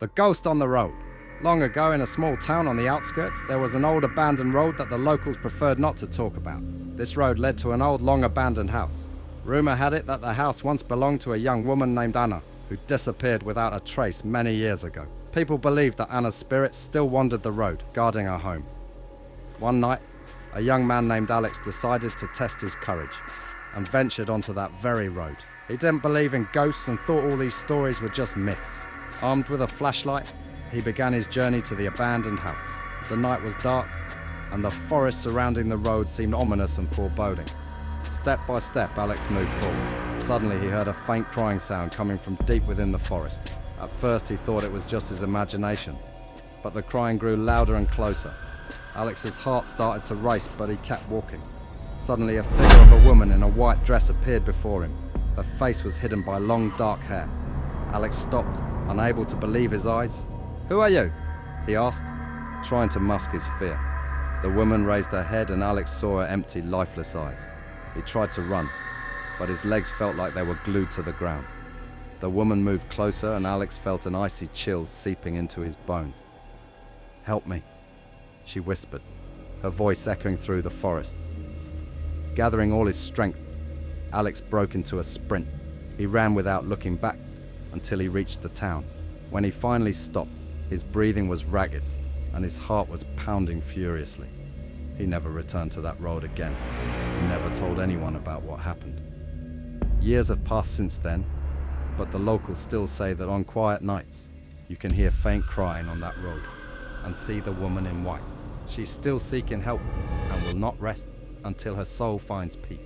The Ghost on the Road. Long ago, in a small town on the outskirts, there was an old abandoned road that the locals preferred not to talk about. This road led to an old, long abandoned house. Rumor had it that the house once belonged to a young woman named Anna, who disappeared without a trace many years ago. People believed that Anna's spirit still wandered the road, guarding her home. One night, a young man named Alex decided to test his courage and ventured onto that very road. He didn't believe in ghosts and thought all these stories were just myths. Armed with a flashlight, he began his journey to the abandoned house. The night was dark, and the forest surrounding the road seemed ominous and foreboding. Step by step, Alex moved forward. Suddenly, he heard a faint crying sound coming from deep within the forest. At first, he thought it was just his imagination, but the crying grew louder and closer. Alex's heart started to race, but he kept walking. Suddenly, a figure of a woman in a white dress appeared before him. Her face was hidden by long, dark hair. Alex stopped, unable to believe his eyes. "Who are you?" he asked, trying to mask his fear. The woman raised her head and Alex saw her empty, lifeless eyes. He tried to run, but his legs felt like they were glued to the ground. The woman moved closer and Alex felt an icy chill seeping into his bones. "Help me," she whispered, her voice echoing through the forest. Gathering all his strength, Alex broke into a sprint. He ran without looking back until he reached the town. When he finally stopped, his breathing was ragged and his heart was pounding furiously. He never returned to that road again and never told anyone about what happened. Years have passed since then, but the locals still say that on quiet nights, you can hear faint crying on that road and see the woman in white. She's still seeking help and will not rest until her soul finds peace.